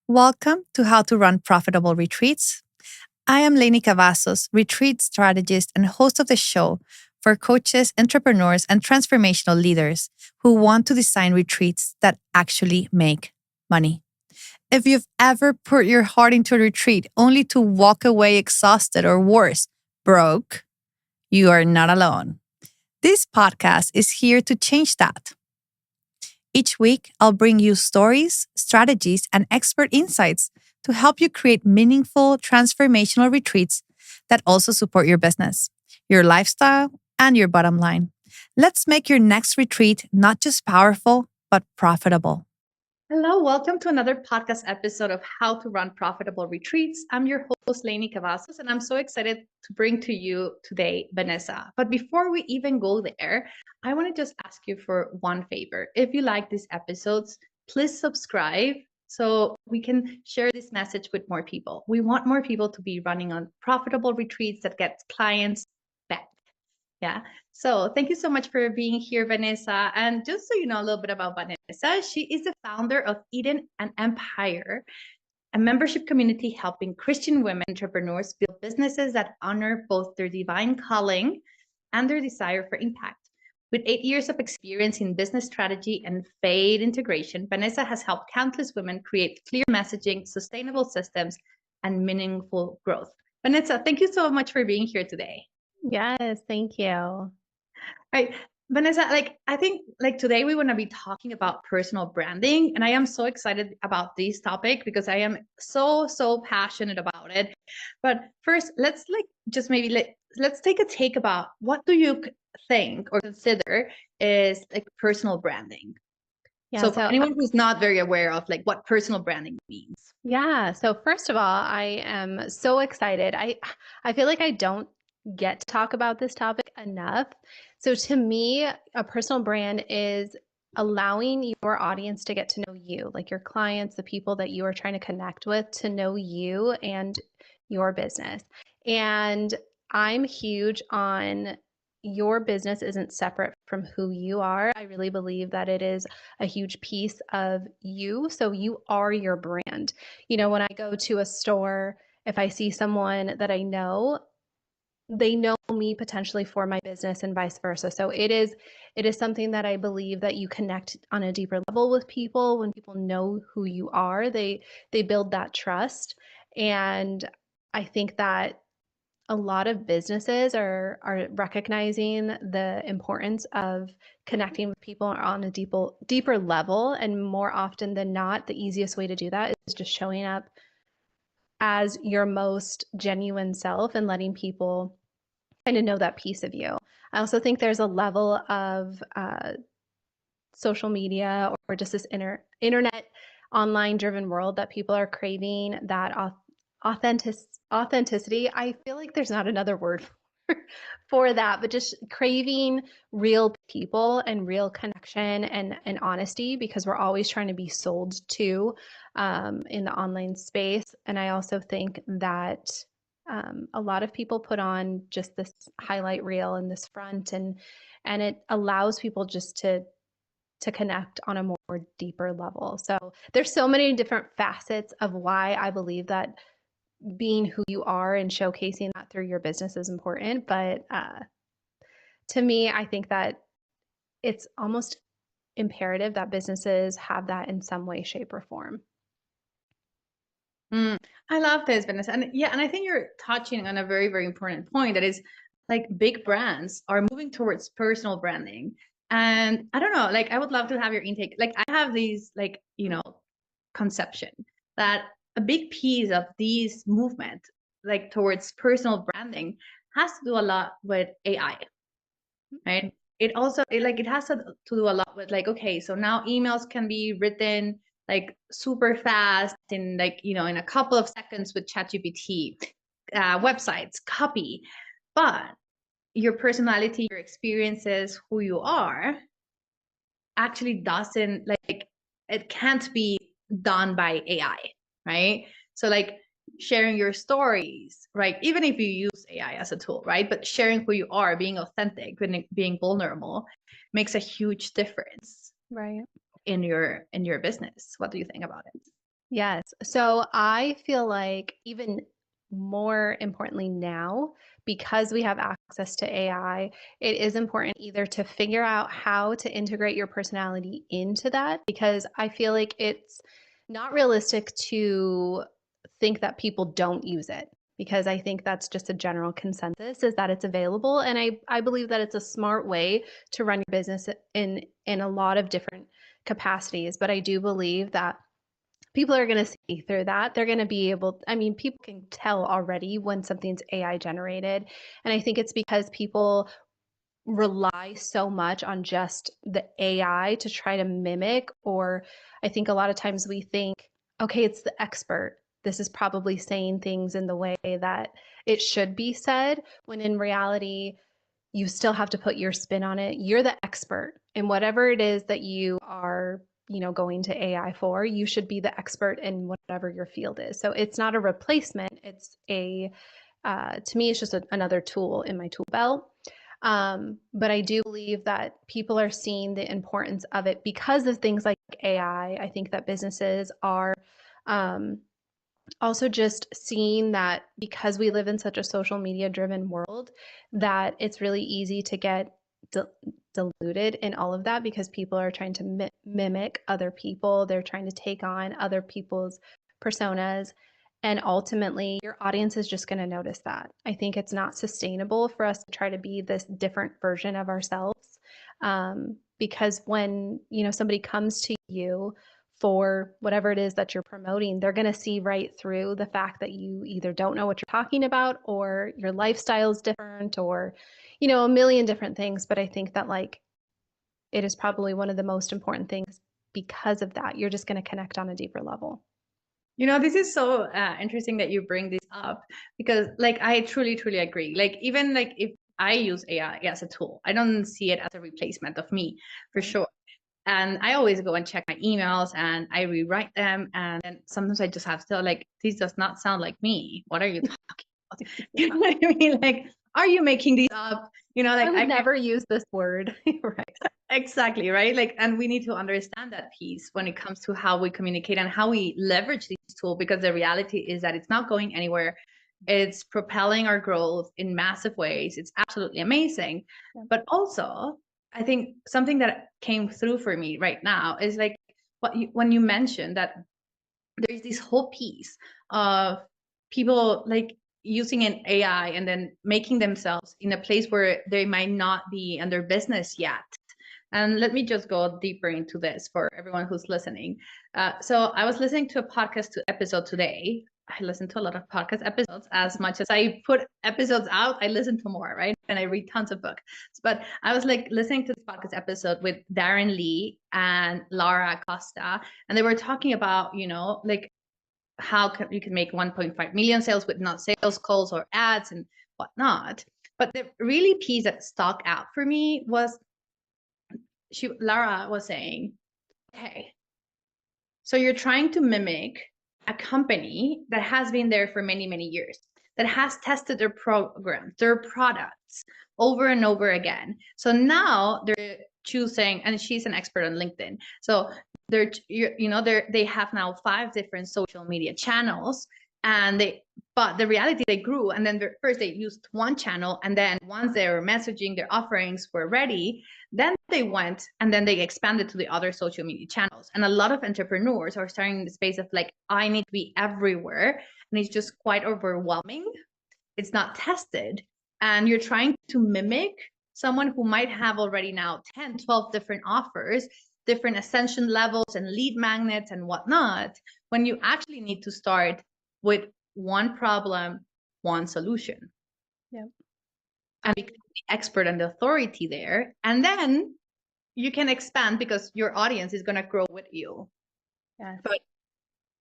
Welcome to How to Run Profitable Retreats. I am Lainey Cavazos, retreat strategist and host of the show for coaches, entrepreneurs, and transformational leaders who want to design retreats that actually make money. If you've ever put your heart into a retreat only to walk away exhausted or worse, broke, you are not alone. This podcast is here to change that. Each week, I'll bring you stories, strategies, and expert insights to help you create meaningful, transformational retreats that also support your business, your lifestyle, and your bottom line. Let's make your next retreat not just powerful, but profitable. Hello, welcome to another podcast episode of How to Run Profitable Retreats. I'm your host, Lainey Cavazos, and I'm so excited to bring to you today, Vanessa. But before we even go there, I want to just ask you for one favor. If you like these episodes, please subscribe so we can share this message with more people. We want more people to be running on profitable retreats that get clients back. Yeah. So thank you so much for being here, Vanessa. And just so you know a little bit about Vanessa, she is the founder of Eden and Empire, a membership community helping Christian women entrepreneurs build businesses that honor both their divine calling and their desire for impact. With 8 years of experience in business strategy and faith integration, Vanessa has helped countless women create clear messaging, sustainable systems, and meaningful growth. Vanessa, thank you so much for being here today. Yes, thank you. Right. Vanessa, I think today we want to be talking about personal branding, and I am so excited about this topic because I am so passionate about it. But first, let's just maybe let's take about what do you think or consider is like personal branding? Yeah, So for anyone who's not very aware of like what personal branding means. yeah. So first of all, I am so excited. I feel like I don't get to talk about this topic enough. So to me, a personal brand is allowing your audience to get to know you, like your clients, the people that you are trying to connect with, to know you and your business. And I'm huge on your business isn't separate from who you are. I really believe that it is a huge piece of you. So you are your brand. You know, when I go to a store, if I see someone that I know, they know me potentially for my business and vice versa. So it is something that I believe that you connect on a deeper level with people. When people know who you are, they build that trust. And I think that a lot of businesses are recognizing the importance of connecting with people on a deeper level, and more often than not, the easiest way to do that is just showing up as your most genuine self and letting people kind of know that piece of you. I also think there's a level of social media or just this internet online driven world that people are craving that authenticity. I feel like there's not another word for that, but just craving real people and real connection and honesty, because we're always trying to be sold to in the online space. And I also think that a lot of people put on just this highlight reel and this front, and it allows people just to connect on a more deeper level. So there's so many different facets of why I believe that being who you are and showcasing that through your business is important. But to me, I think that it's almost imperative that businesses have that in some way, shape, or form. I love this, Vanessa. And yeah, and I think you're touching on a very important point that is like big brands are moving towards personal branding. And I don't know, like I would love to have your intake. Like I have these conception that a big piece of these movement like towards personal branding has to do a lot with AI, right? It has to do a lot with like, okay, so now emails can be written like super fast in in a couple of seconds with ChatGPT, websites, copy, but your personality, your experiences, who you are actually doesn't like, it can't be done by AI, right? So like sharing your stories, right? Even if you use AI as a tool, right? But sharing who you are, being authentic, being vulnerable makes a huge difference Right. in your business. What do you think about it? Yes. So I feel like even more importantly now, because we have access to AI, it is important either to figure out how to integrate your personality into that, because I feel like it's not realistic to think that people don't use it. Because I think that's just a general consensus is that it's available. And I believe that it's a smart way to run your business in a lot of different capacities. But I do believe that people are going to see through that. They're going to be able, I mean, people can tell already when something's AI generated. And I think it's because people rely so much on just the AI to try to mimic, or I think a lot of times we think, okay, it's the expert. This is probably saying things in the way that it should be said, when in reality, you still have to put your spin on it. You're the expert in whatever it is that you are, going to AI for. You should be the expert in whatever your field is. So it's not a replacement. It's to me, it's just another tool in my tool belt. But I do believe that people are seeing the importance of it because of things like AI. I think that businesses are um, also just seeing that because we live in such a social media driven world, that it's really easy to get diluted in all of that, because people are trying to mimic other people. They're trying to take on other people's personas. And ultimately, your audience is just going to notice that. I think it's not sustainable for us to try to be this different version of ourselves. Because when, somebody comes to you for whatever it is that you're promoting, they're going to see right through the fact that you either don't know what you're talking about, or your lifestyle is different, or, a million different things. But I think that it is probably one of the most important things because of that. You're just going to connect on a deeper level. This is so interesting that you bring this up, because I truly, truly agree. Even if I use AI as a tool, I don't see it as a replacement of me, for sure. And I always go and check my emails and I rewrite them. And then sometimes I just have to this does not sound like me. What are you talking about? You know what I mean? Are you making these up? I would never use this word. Right. Exactly. Right. And we need to understand that piece when it comes to how we communicate and how we leverage these tools, because the reality is that it's not going anywhere. It's propelling our growth in massive ways. It's absolutely amazing. Yeah. But also, I think something that came through for me right now is when you mentioned that there's this whole piece of people using an AI and then making themselves in a place where they might not be in their business yet. And let me just go deeper into this for everyone who's listening. So I was listening to a podcast episode today. I listen to a lot of podcast episodes. As much as I put episodes out, I listen to more, right? And I read tons of books. But I was listening to this podcast episode with Darren Lee and Laura Costa, and they were talking about, how you can make 1.5 million sales with not sales calls or ads and whatnot. But the really piece that stuck out for me was Lara was saying, okay, so you're trying to mimic a company that has been there for many, many years, that has tested their programs, their products over and over again. So now they're choosing, and she's an expert on LinkedIn. So they have now 5 different social media channels, but the reality, they grew, and then first they used one channel, and then once their messaging, their offerings were ready, then they went and then they expanded to the other social media channels. And a lot of entrepreneurs are starting in the space of I need to be everywhere, and it's just quite overwhelming. It's not tested, and you're trying to mimic someone who might have already now 10, 12 different offers, different ascension levels and lead magnets and whatnot, when you actually need to start with one problem, one solution. Yep. And become the expert and the authority there. And then you can expand because your audience is going to grow with you. Yes. But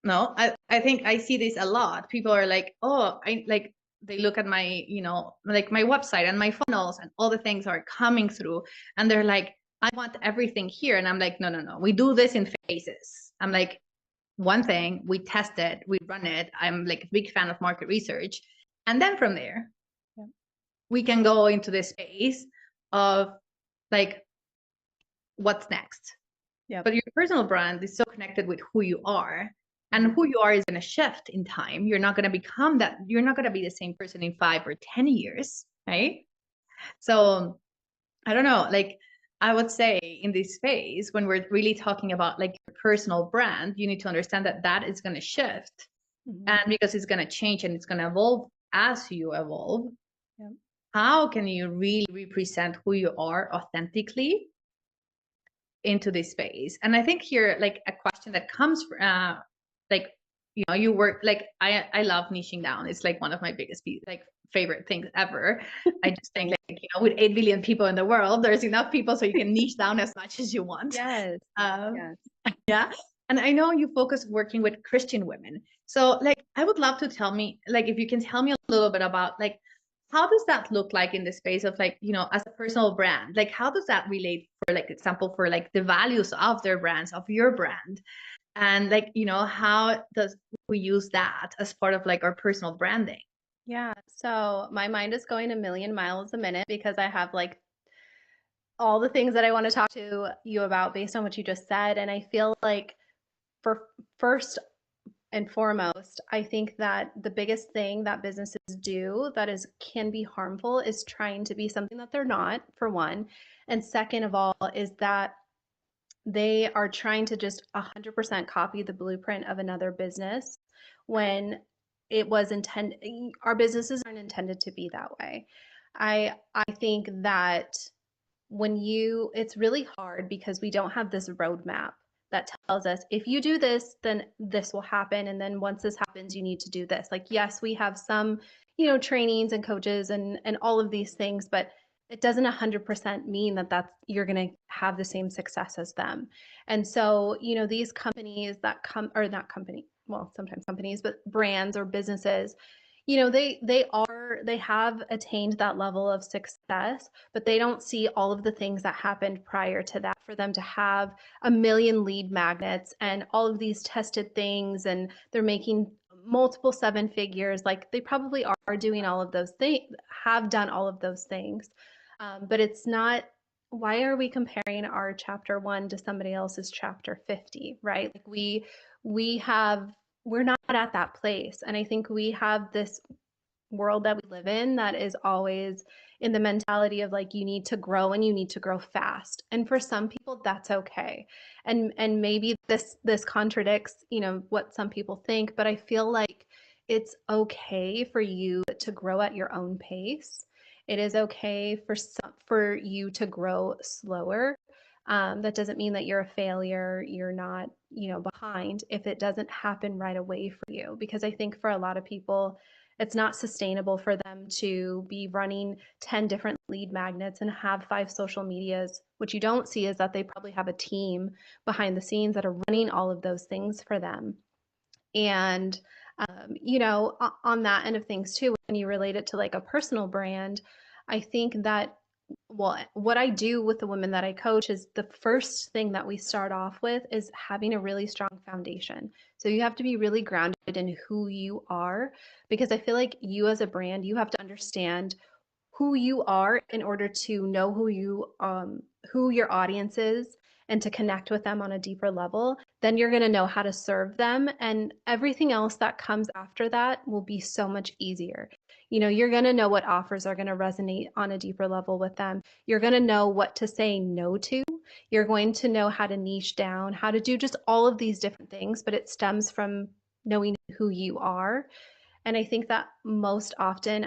no, I think I see this a lot. People are they look at my, my website and my funnels and all the things are coming through, and they're like, I want everything here. And I'm like, no. We do this in phases. I'm like, one thing, we test it, we run it. I'm a big fan of market research. And then from there, we can go into this space of what's next. Yeah. But your personal brand is so connected with who you are. And who you are is going to shift in time. You're not going to become that. You're not going to be the same person in 5 or 10 years, right? So I don't know, like I would say in this phase, when we're really talking about like your personal brand, you need to understand that that is going to shift. And because it's going to change and it's going to evolve as you evolve, how can you really represent who you are authentically into this space? And I think here, like a question that comes like, you know, you work, like I love niching down. It's like one of my biggest like favorite things ever. I just think, like, you know, with 8 billion people in the world, there's enough people so you can niche down as much as you want. Yes. Yeah. And I know you focus working with Christian women. So like, I would love to tell me, like, if you can tell me a little bit about like, how does that look like in the space of like, you know, as a personal brand? Like, how does that relate, for like example, for like the values of their brands, of your brand? And like, you know, how does we use that as part of like our personal branding? Yeah. So my mind is going a million miles a minute because I have like all the things that I want to talk to you about based on what you just said. And I feel like for first and foremost, I think that the biggest thing that businesses do that is can be harmful is trying to be something that they're not, for one. And second of all, is that they are trying to just 100% copy the blueprint of another business when it was intended, our businesses aren't intended to be that way. I think that it's really hard because we don't have this roadmap that tells us if you do this, then this will happen. And then once this happens, you need to do this. Like, yes, we have some, trainings and coaches and all of these things, but it doesn't 100% mean that you're going to have the same success as them. And so, these companies that come, or not company, well, sometimes companies, but brands or businesses, they have attained that level of success, but they don't see all of the things that happened prior to that for them to have a million lead magnets and all of these tested things, and they're making multiple 7 figures. Like, they probably are doing all of those things, have done all of those things, but it's not. Why are we comparing our chapter 1 to somebody else's chapter 50, right? Like, we're not at that place. And I think we have this world that we live in that is always in the mentality of like, you need to grow and you need to grow fast. And for some people that's okay. And maybe this contradicts, what some people think, but I feel like it's okay for you to grow at your own pace. It is okay for you to grow slower. That doesn't mean that you're a failure. You're not, behind if it doesn't happen right away for you. Because I think for a lot of people, it's not sustainable for them to be running 10 different lead magnets and have 5 social medias. What you don't see is that they probably have a team behind the scenes that are running all of those things for them. And, on that end of things too, when you relate it to like a personal brand, I think that, well, what I do with the women that I coach is the first thing that we start off with is having a really strong foundation. So you have to be really grounded in who you are, because I feel like you as a brand, you have to understand who you are in order to know who your audience is and to connect with them on a deeper level. Then you're going to know how to serve them, and everything else that comes after that will be so much easier. You're going to know what offers are going to resonate on a deeper level with them. You're going to know what to say no to. You're going to know how to niche down, how to do just all of these different things, but it stems from knowing who you are. And I think that most often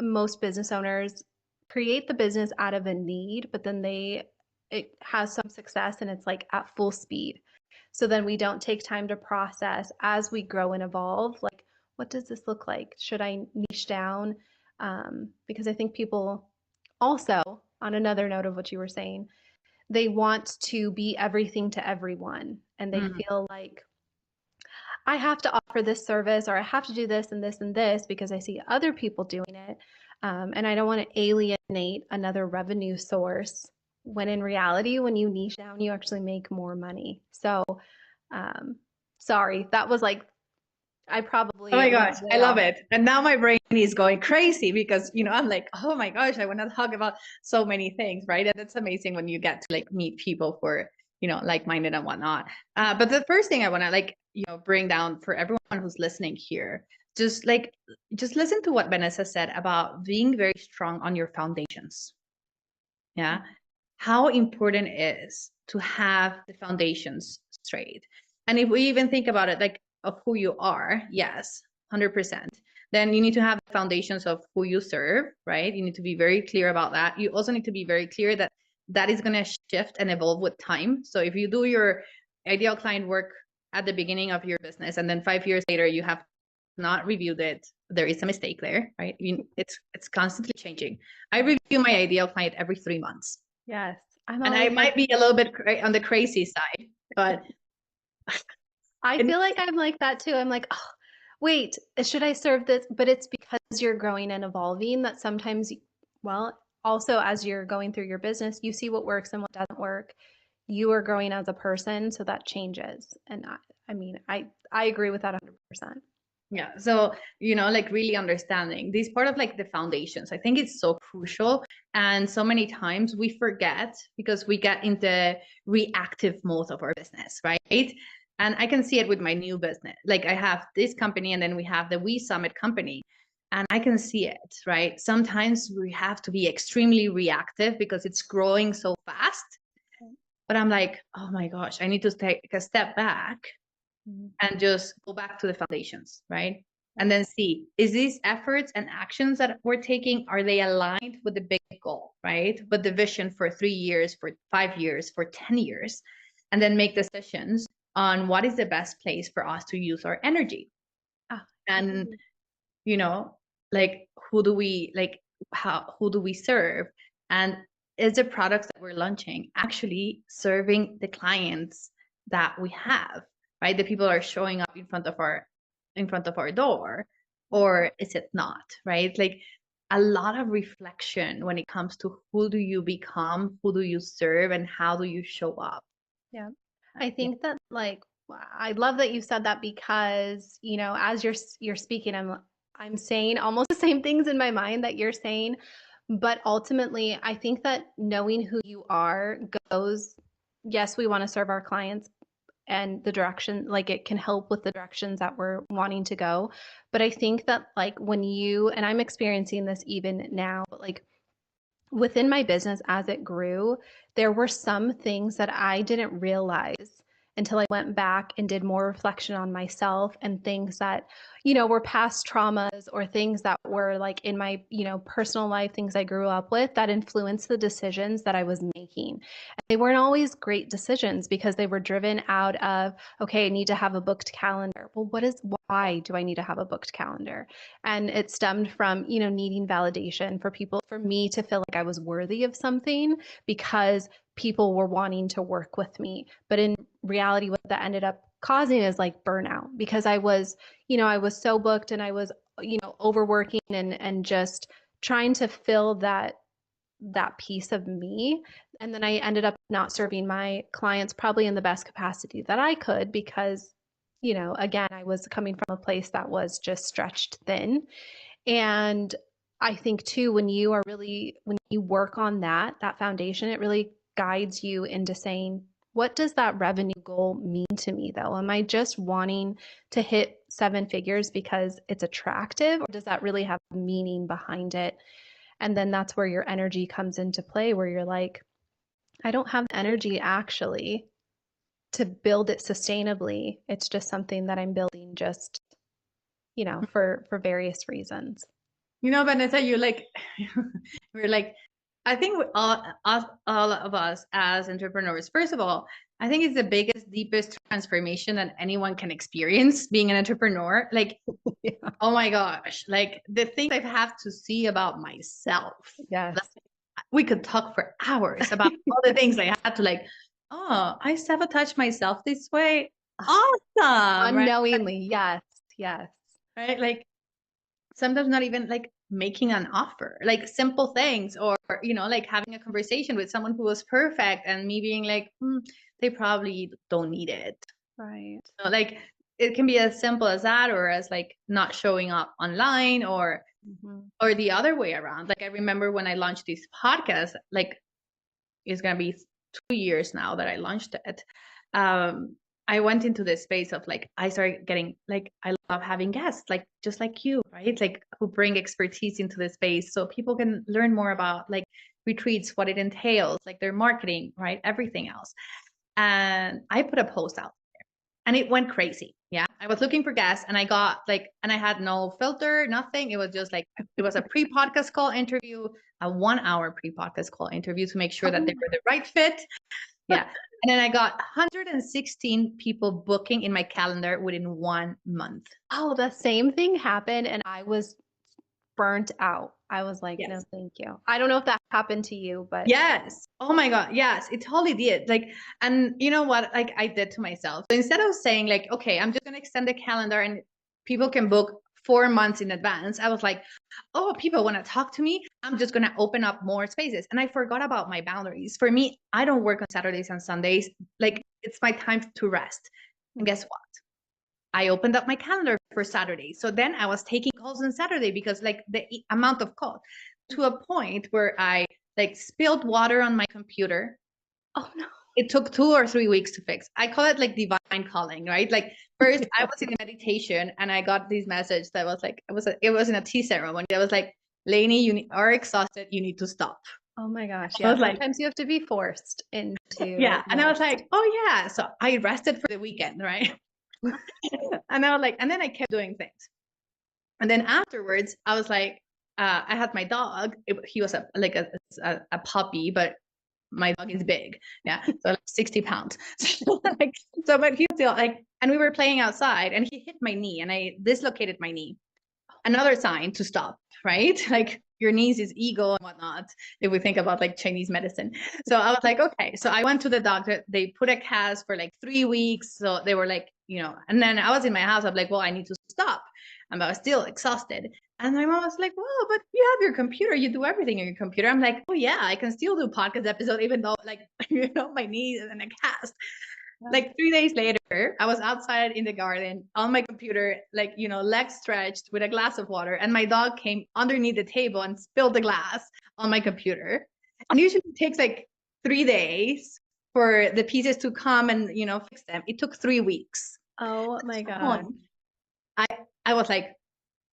most business owners create the business out of a need, but then it has some success and it's like at full speed. So then we don't take time to process as we grow and evolve, like, what does this look like? Should I niche down? Because I think people also, on another note of what you were saying, they want to be everything to everyone. And they feel like, I have to offer this service, or I have to do this and this and this because I see other people doing it. And I don't want to alienate another revenue source, when in reality, when you niche down, you actually make more money. So, sorry, that was like, I probably. Oh my gosh, I love it. And now my brain is going crazy because, I'm like, oh my gosh, I want to talk about so many things, right? And it's amazing when you get to like meet people for like-minded and whatnot. But the first thing I want to bring down for everyone who's listening here, just listen to what Vanessa said about being very strong on your foundations. Yeah. How important it is to have the foundations straight. And if we even think about it, like of who you are, yes, 100%. Then you need to have the foundations of who you serve, right? You need to be very clear about that. You also need to be very clear that that is going to shift and evolve with time. So if you do your ideal client work at the beginning of your business, and then 5 years later, you have not reviewed it, there is a mistake there, right? It's constantly changing. I review my ideal client every 3 months. Yes. And I might be a little bit on the crazy side, but I feel like I'm like that too. I'm like, oh, wait, should I serve this? But it's because you're growing and evolving that sometimes, well, also as you're going through your business, you see what works and what doesn't work. You are growing as a person, so that changes. And I agree with that 100%. yeah. So, like really understanding these part of like the foundations, I think it's so crucial. And so many times we forget because we get into reactive mode of our business, right? And I can see it with my new business. Like I have this company and then we have the We Summit company. And I can see it, right? Sometimes we have to be extremely reactive because it's growing so fast. But I'm like, oh my gosh, I need to take a step back and just go back to the foundations, right? And then see, is these efforts and actions that we're taking, are they aligned with the big goal, right? With the vision for 3 years, for 5 years, for 10 years, and then make decisions on what is the best place for us to use our energy. And, like who do we serve? And is the products that we're launching actually serving the clients that we have? Right? The people are showing up in front of our door, or is it not? Right? Like a lot of reflection when it comes to who do you become, who do you serve, and how do you show up. Yeah. I think that I love that you said that because, as you're speaking, I'm saying almost the same things in my mind that you're saying, but ultimately I think that knowing who you are goes, yes, we want to serve our clients and the direction, like it can help with the directions that we're wanting to go. But I think that like and I'm experiencing this even now, but like within my business as it grew, there were some things that I didn't realize until I went back and did more reflection on myself and things that, were past traumas or things that were like in my, personal life, things I grew up with that influenced the decisions that I was making. And they weren't always great decisions because they were driven out of, okay, I need to have a booked calendar. Well, why do I need to have a booked calendar? And it stemmed from, needing validation for me to feel like I was worthy of something because people were wanting to work with me. But in reality, what that ended up causing is like burnout because I was so booked and I was, overworking and just trying to fill that piece of me. And then I ended up not serving my clients probably in the best capacity that I could because, again, I was coming from a place that was just stretched thin. And I think too, when you work on that foundation, it really guides you into saying, what does that revenue goal mean to me though? Am I just wanting to hit 7 figures because it's attractive, or does that really have meaning behind it? And then that's where your energy comes into play, where you're like, I don't have the energy actually to build it sustainably. It's just something that I'm building just, for various reasons. Vanessa, we're like, I think all of us as entrepreneurs, first of all, I think it's the biggest, deepest transformation that anyone can experience being an entrepreneur. Like, yeah. Oh my gosh, like the things I have to see about myself. Yes. We could talk for hours about all the things I had to oh, I sabotage myself this way. Awesome. Unknowingly. Right? Yes. Right. Like sometimes not even like making an offer, like simple things, or, like having a conversation with someone who was perfect and me being like, they probably don't need it. Right. Like it can be as simple as that, or as like not showing up online, or the other way around. Like I remember when I launched this podcast, like it's going to be 2 years now that I launched it, I went into this space of like, I started getting like, I love having guests, like just like you, right? Like who bring expertise into the space so people can learn more about like retreats, what it entails, like their marketing, right? Everything else. And I put a post out and it went crazy. Yeah. I was looking for guests and I got like, and I had no filter, nothing. It was just like, it was a pre-podcast call interview, a 1 hour pre-podcast call interview to make sure that they were the right fit. Yeah. And then I got 116 people booking in my calendar within 1 month. Oh, the same thing happened and I was burnt out. I was like, no, Yes. thank you. I don't know if that happened to you, but Yes. Oh my God. Yes, it totally did. Like, and you know what, like I did to myself. So instead of saying like, okay, I'm just going to extend the calendar and people can book 4 months in advance, I was like, oh, people want to talk to me, I'm just going to open up more spaces. And I forgot about my boundaries. For me, I don't work on Saturdays and Sundays. Like it's my time to rest. And guess what? I opened up my calendar for Saturday. So then I was taking calls on Saturday because like the amount of calls to a point where I like spilled water on my computer. oh no. It took 2 or 3 weeks to fix. I call it like divine calling, right? Like first I was in meditation and I got this message that was like, it was in a tea ceremony. That was like, Lainey, you are exhausted. You need to stop. Oh my gosh. I Yeah. was like, Sometimes you have to be forced into yeah. And I was rest. like, oh yeah. So I rested for the weekend, right? And I was like, and then I kept doing things. And then afterwards, I was like, I had my dog. He was like a puppy, but my dog is big. Yeah. So like 60 pounds. So, but he's still like, and we were playing outside and he hit my knee and I dislocated my knee. Another sign to stop, right? Like your knees is ego and whatnot, if we think about like Chinese medicine. So I was like, okay. So I went to the doctor. They put a cast for like 3 weeks. So they were like, and then I was in my house. I'm like, well, I need to stop. And I was still exhausted. And my mom was like, well, but you have your computer. You do everything on your computer. I'm like, oh yeah, I can still do podcast episode, even though like, my knee is in a cast. Like 3 days later, I was outside in the garden on my computer, like, legs stretched with a glass of water. And my dog came underneath the table and spilled the glass on my computer. And usually it takes like 3 days for the pieces to come and, fix them. It took 3 weeks. Oh my God. I was like,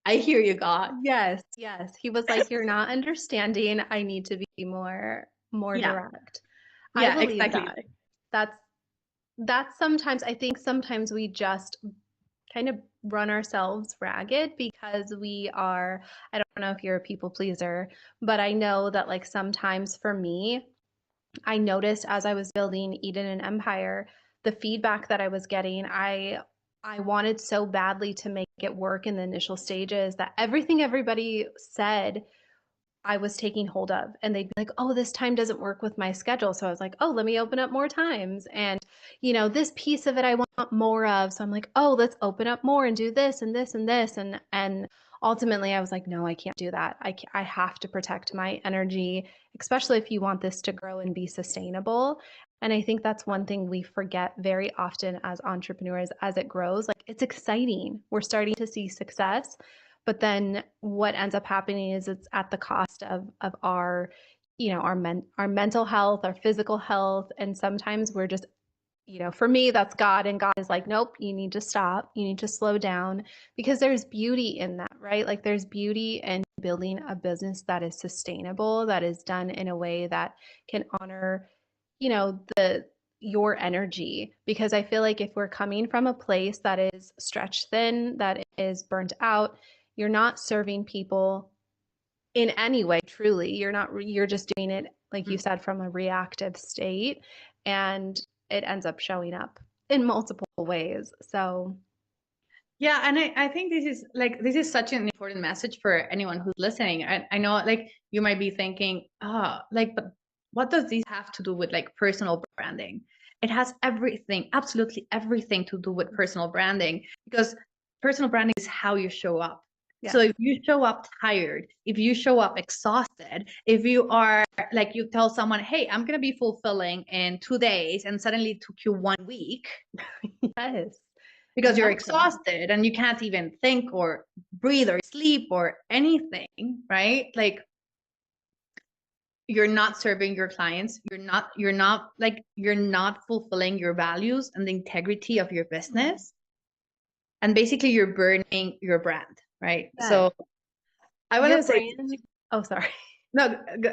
I hear you, God. Yes. Yes. He was like, you're not understanding. I need to be more Yeah. direct. Yeah, I believe exactly. that's sometimes, I think sometimes we just kind of run ourselves ragged because we are, I don't know if you're a people pleaser, but I know that like sometimes for me, I noticed as I was building Eden and Empire, the feedback that I was getting, I wanted so badly to make it work in the initial stages that everything everybody said I was taking hold of. And they'd be like, oh, this time doesn't work with my schedule. So I was like, oh, let me open up more times. And, this piece of it I want more of. So I'm like, oh, let's open up more and do this and this and this. And ultimately I was like, no, I can't do that. I have to protect my energy, especially if you want this to grow and be sustainable. And I think that's one thing we forget very often as entrepreneurs as it grows. Like it's exciting. We're starting to see success. But then what ends up happening is it's at the cost of our, our mental health, our physical health. And sometimes we're just, for me, that's God. And God is like, nope, you need to stop. You need to slow down because there's beauty in that, right? Like there's beauty in building a business that is sustainable, that is done in a way that can honor, your energy. Because I feel like if we're coming from a place that is stretched thin, that is burnt out, you're not serving people in any way, truly. You're just doing it, like you said, from a reactive state. And it ends up showing up in multiple ways. So yeah, and I think this is such an important message for anyone who's listening. I know like you might be thinking, but what does this have to do with like personal branding? It has everything, absolutely everything to do with personal branding, because personal branding is how you show up. yeah. So if you show up tired, if you show up exhausted, if you are like, you tell someone, hey, I'm going to be fulfilling in 2 days, and suddenly it took you 1 week Yes. because you're Exactly. exhausted and you can't even think or breathe or sleep or anything, right? Like you're not serving your clients. You're not fulfilling your values and the integrity of your business. And basically you're burning your brand, right? Yes. So I want to say, oh, sorry. no, go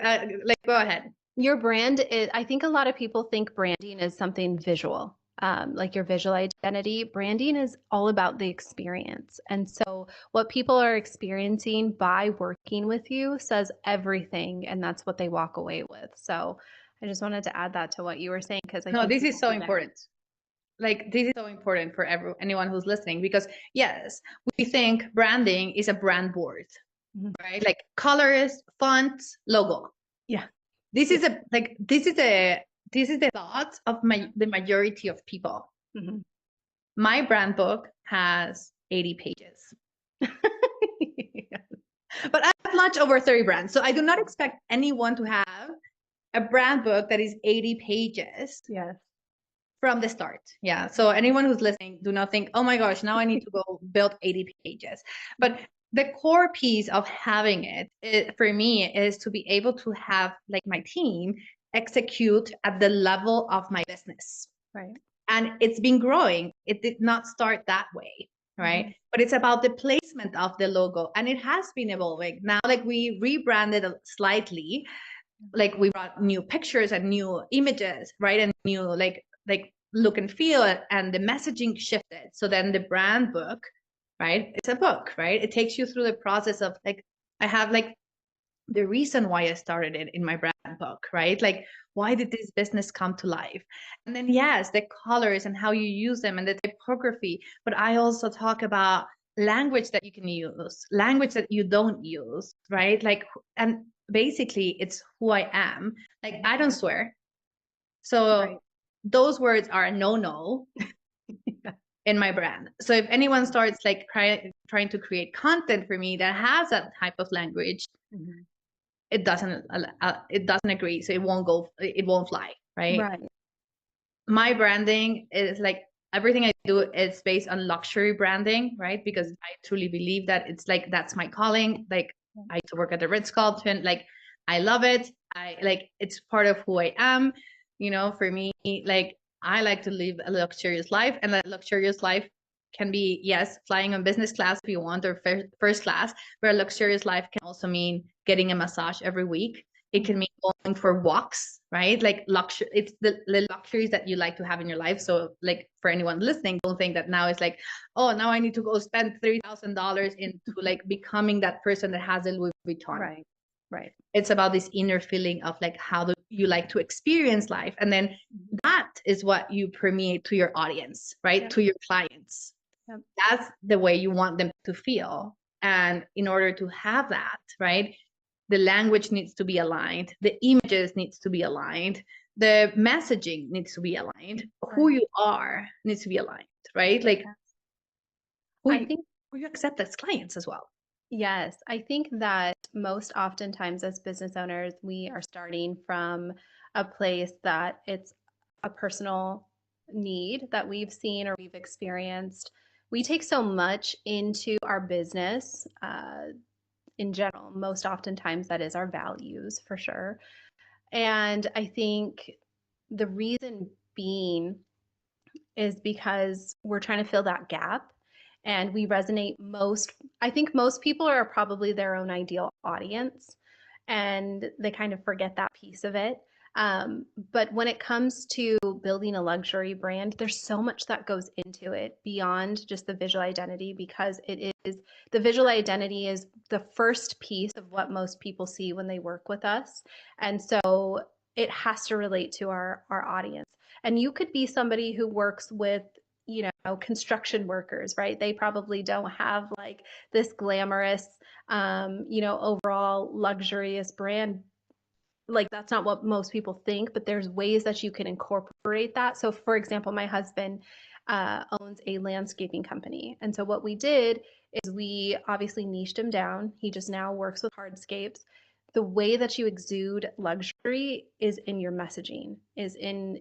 ahead. Your brand is, I think a lot of people think branding is something visual, like your visual identity. Branding is all about the experience. And so what people are experiencing by working with you says everything, and that's what they walk away with. So I just wanted to add that to what you were saying, because I think this is so important. Like, this is so important for anyone who's listening, because yes, we think branding is a brand board, right? Like colors, fonts, logo. Yeah. This is the thoughts of the majority of people. Mhm. My brand book has 80 pages. But I have much over 30 brands. So I do not expect anyone to have a brand book that is 80 pages. Yes. From the start. Yeah. So anyone who's listening, do not think, oh my gosh, now I need to go build 80 pages. But the core piece of having it for me is to be able to have like my team execute at the level of my business. Right. And it's been growing. It did not start that way. Right. But it's about the placement of the logo. And it has been evolving. Now, like, we rebranded slightly. Like, we brought new pictures and new images, right? And new like look and feel, and the messaging shifted. So then the brand book, right? It's a book, right? It takes you through the process of like, I have like the reason why I started it in my brand book, right? Like, why did this business come to life? And then, yes, the colors and how you use them and the typography. But I also talk about language that you can use, language that you don't use, right? Like, and basically it's who I am. Like, I don't swear. So those words are a no in my brand. So if anyone starts like trying to create content for me that has that type of language, it doesn't agree. So it won't fly, right? Right. My branding is like, everything I do is based on luxury branding, right? Because I truly believe that it's like, that's my calling. Like, I used to work at the Ritz-Carlton. Like, I love it. It's part of who I am. You know, for me, like, I like to live a luxurious life, and that luxurious life can be, yes, flying on business class if you want, or first class, but a luxurious life can also mean getting a massage every week. It can mean going for walks, right? Like, luxury, it's the luxuries that you like to have in your life. So like, for anyone listening, don't think that now it's like, oh, now I need to go spend $3,000 into like becoming that person that has a Louis Vuitton. Right. It's about this inner feeling of like, how do you like to experience life? And then that is what you permeate to your audience, right? To your clients. That's the way you want them to feel. And in order to have that, right, the language needs to be aligned, the images needs to be aligned, the messaging needs to be aligned, who you are needs to be aligned, right? Like, who you accept as clients as well. Yes, I think that most oftentimes as business owners, we are starting from a place that it's a personal need that we've seen or we've experienced. We take so much into our business in general. Most oftentimes, that is our values for sure. And I think the reason being is because we're trying to fill that gap, and we resonate most. I think most people are probably their own ideal audience, and they kind of forget that piece of it. But when it comes to building a luxury brand, there's so much that goes into it beyond just the visual identity, because the visual identity is the first piece of what most people see when they work with us. And so it has to relate to our audience. And you could be somebody who works with, construction workers, right? They probably don't have like this glamorous, overall luxurious brand. Like, that's not what most people think, but there's ways that you can incorporate that. So for example, my husband owns a landscaping company. And so what we did is we obviously niched him down. He just now works with hardscapes. The way that you exude luxury is in your messaging, is in,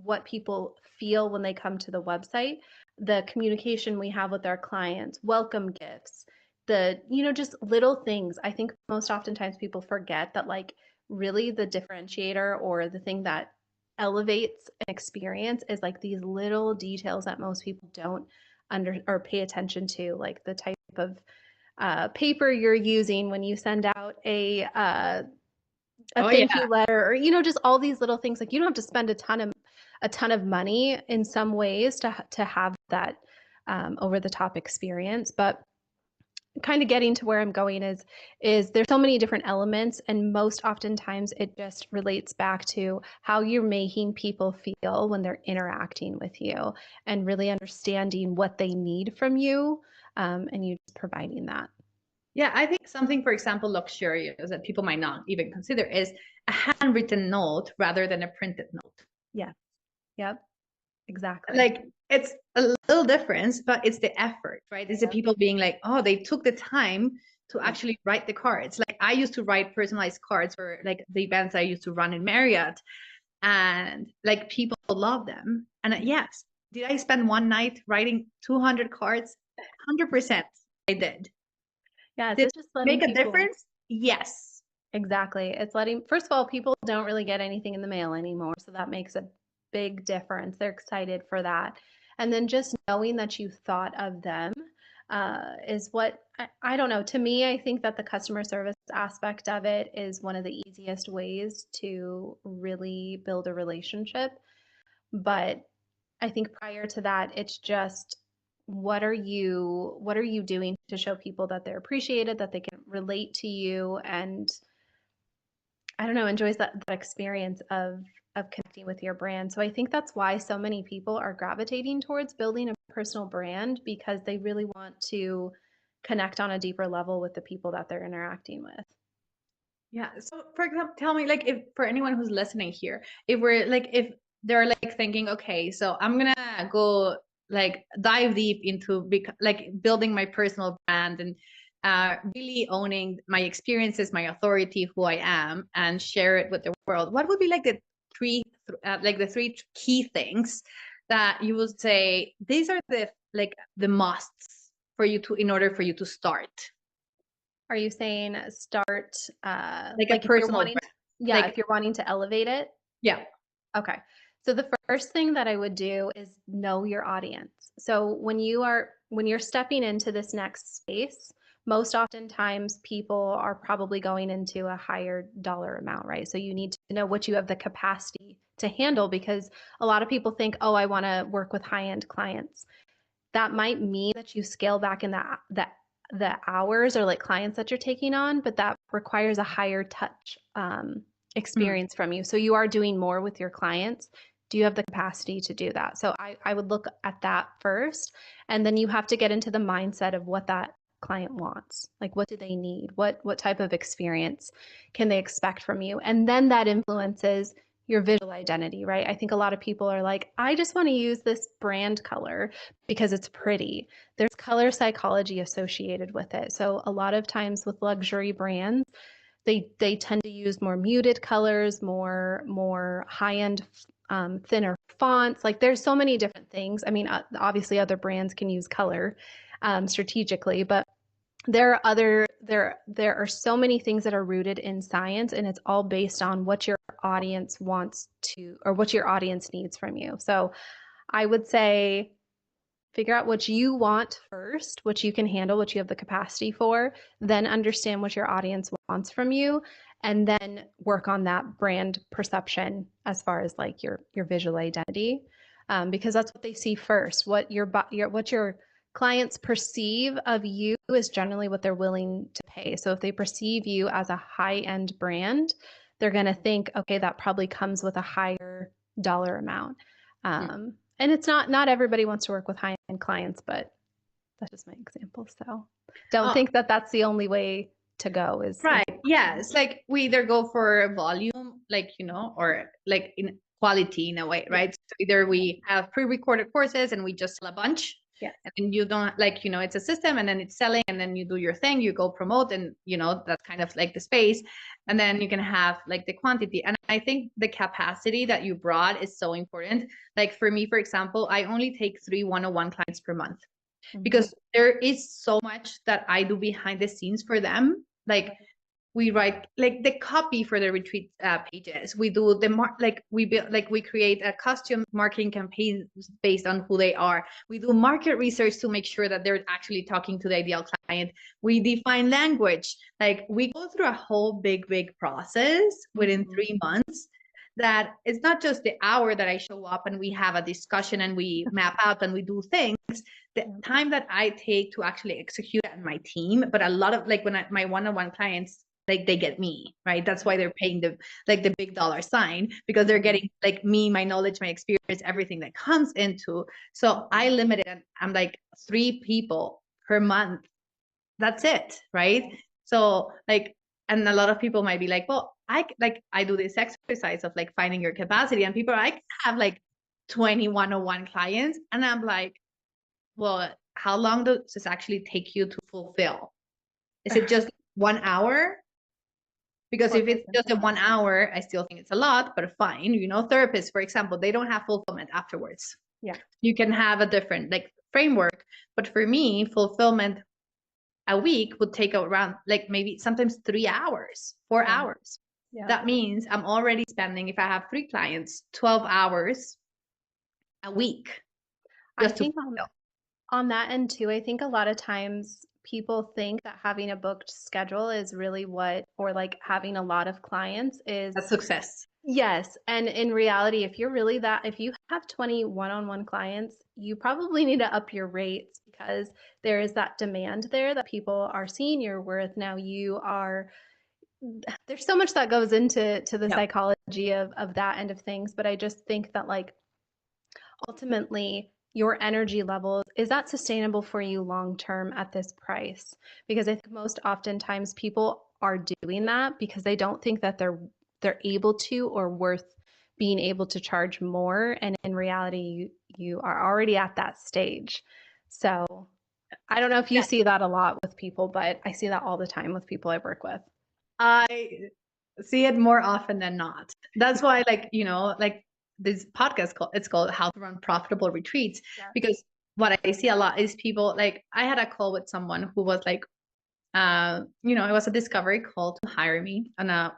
what people feel when they come to the website, the communication we have with our clients, welcome gifts, just little things. I think most oftentimes people forget that, like, really the differentiator or the thing that elevates an experience is like these little details that most people don't under or pay attention to, like the type of paper you're using when you send out a Oh thank yeah. you letter, or just all these little things. Like you don't have to spend a ton of money in some ways to have that over the top experience. But kind of getting to where I'm going is there's so many different elements, and most oftentimes it just relates back to how you're making people feel when they're interacting with you, and really understanding what they need from you, and you just providing that. Yeah, I think something, for example, luxurious that people might not even consider is a handwritten note rather than a printed note. Yeah. Yep. Exactly. Like it's a little difference, but it's the effort, right? It's the people being like, oh, they took the time to actually write the cards. Like I used to write personalized cards for like the events I used to run in Marriott, and like people love them. And yes, did I spend one night writing 200 cards? 100% I did. Yes, Did it's just it letting make a people. difference? Yes. Exactly. It's letting, first of all, people don't really get anything in the mail anymore. So that makes a big difference. They're excited for that. And then just knowing that you thought of them is what, I don't know. To me, I think that the customer service aspect of it is one of the easiest ways to really build a relationship. But I think prior to that, it's just what are you doing to show people that they're appreciated, that they can relate to you, and I don't know, enjoys that experience of connecting with your brand. So I think that's why so many people are gravitating towards building a personal brand, because they really want to connect on a deeper level with the people that they're interacting with. Yeah. So for example, tell me like if for anyone who's listening here, if they're like thinking, okay, so I'm gonna go like dive deep into like building my personal brand and really owning my experiences, my authority, who I am, and share it with the world. What would be like the three key things that you would say these are the musts for you to in order for you to start Are you saying start like a like if you're personal wanting brand? yeah, if you're wanting to elevate it? Yeah. Okay. So the first thing that I would do is know your audience. So when you're stepping into this next space, most oftentimes people are probably going into a higher dollar amount, right? So you need to know what you have the capacity to handle, because a lot of people think, "Oh, I want to work with high-end clients." That might mean that you scale back in the hours or like clients that you're taking on, but that requires a higher touch experience from you. So you are doing more with your clients. Do you have the capacity to do that? So I would look at that first, and then you have to get into the mindset of what that client wants. Like, what do they need? What type of experience can they expect from you? And then that influences your visual identity, right? I think a lot of people are like, I just want to use this brand color because it's pretty. There's color psychology associated with it. So a lot of times with luxury brands, they tend to use more muted colors, more high-end, thinner fonts. Like there's so many different things. I mean, obviously other brands can use color strategically, but there are so many things that are rooted in science, and it's all based on what your audience wants to, or what your audience needs from you. So I would say figure out what you want first, what you can handle, what you have the capacity for, then understand what your audience wants from you, and then work on that brand perception as far as like your visual identity, because that's what they see first. What your clients perceive of you is generally what they're willing to pay. So if they perceive you as a high-end brand, they're going to think, okay, that probably comes with a higher dollar amount. And it's not everybody wants to work with high-end clients, but that's just my example. So don't Oh, think that that's the only way to go is right. Yeah. It's like we either go for volume, or like in quality in a way, right? So either we have pre-recorded courses and we just sell a bunch. Yeah. And then you don't it's a system and then it's selling and then you do your thing, you go promote and that's kind of like the space. And then you can have like the quantity. And I think the capacity that you brought is so important. Like for me, for example, I only take 3 one-on-one clients per month because there is so much that I do behind the scenes for them. Like we write like the copy for the retreat pages. We do we create a costume marketing campaign based on who they are. We do market research to make sure that they're actually talking to the ideal client. We define language. Like we go through a whole big process within 3 months, that it's not just the hour that I show up and we have a discussion and we map out and we do things. The time that I take to actually execute and my team, but a lot of like when my one-on-one clients, like they get me, right? That's why they're paying the big dollar sign, because they're getting like me, my knowledge, my experience, everything that comes into. So I limit it, and I'm like 3 people per month. That's it, right? So like, and a lot of people might be like, well, I do this exercise of like finding your capacity, and people are like, I have like 20 one-on-one clients, and I'm like, well, how long does this actually take you to fulfill? Is it just 1 hour? Because if it's just a 1 hour, I still think it's a lot, but fine. You know, therapists, for example, they don't have fulfillment afterwards. Yeah. You can have a different like framework, but for me, fulfillment a week would take around like maybe sometimes 3 hours, 4 hours. Yeah. That means I'm already spending, if I have 3 clients, 12 hours a week. I think on that end too, I think a lot of times people think that having a booked schedule is really or like having a lot of clients is a success. Yes. And in reality, if you have 20 one-on-one clients, you probably need to up your rates, because there is that demand there that people are seeing your worth. Now there's so much that goes into the psychology of that end of things. But I just think that like ultimately your energy levels, is that sustainable for you long term at this price? Because I think most oftentimes people are doing that because they don't think that they're able to or worth being able to charge more, and in reality you are already at that stage. So I don't know if you see that a lot with people, but I see that all the time with people I work with. I see it more often than not. That's why, like, you know, like this podcast it's called How to Run Profitable Retreats. Because what I see a lot is people, like, I had a call with someone who was like, you know, it was a discovery call to hire me on a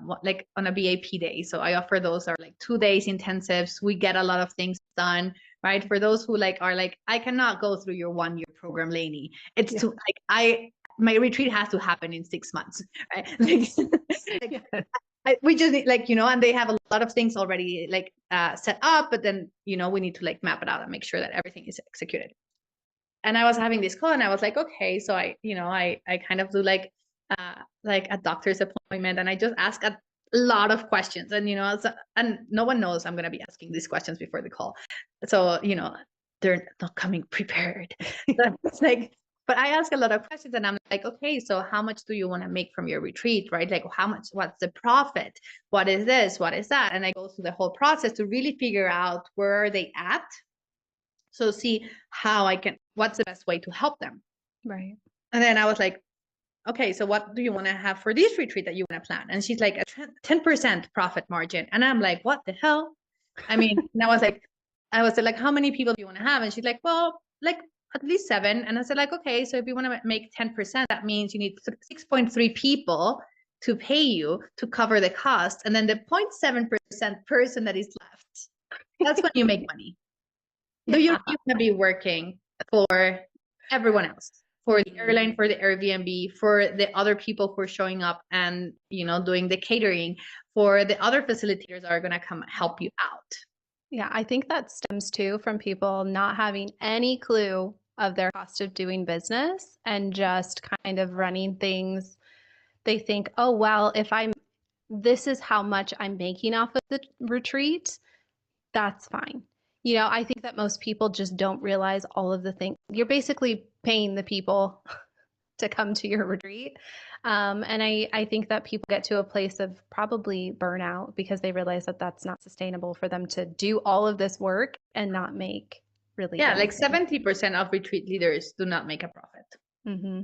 BAP day. So I offer those are like 2 days intensives. We get a lot of things done, right? For those who like are like, I cannot go through your 1-year program, Lainey. It's too like my retreat has to happen in 6 months, right? We just need, like, you know, and they have a lot of things already like set up, but then, you know, we need to like map it out and make sure that everything is executed. And I was having this call and I was like, okay, so I kind of do like a doctor's appointment, and I just ask a lot of questions, and, you know, and no one knows I'm going to be asking these questions before the call. So, you know, they're not coming prepared. So it's like, but I ask a lot of questions, and I'm like, okay, so how much do you want to make from your retreat, right? Like, how much, what's the profit? What is this? What is that? And I go through the whole process to really figure out where are they at. So see how what's the best way to help them. Right. And then I was like, okay, so what do you want to have for this retreat that you want to plan? And she's like, a 10% profit margin. And I'm like, what the hell? I mean, and I was like, how many people do you want to have? And she's like, well, like at least 7. And I said, like, okay, so if you want to make 10%, that means you need 6.3 people to pay you to cover the cost. And then the 0.7% person that is left, that's when you make money. Do you want to be working for everyone else, for the airline, for the Airbnb, for the other people who are showing up and, you know, doing the catering, for the other facilitators that are going to come help you out? Yeah, I think that stems too from people not having any clue of their cost of doing business and just kind of running things. They think, oh, well, this is how much I'm making off of the retreat, that's fine. You know, I think that most people just don't realize all of the things. You're basically paying the people to come to your retreat. And I think that people get to a place of probably burnout because they realize that that's not sustainable for them to do all of this work and not make really like anything. 70% of retreat leaders do not make a profit. Mm-hmm.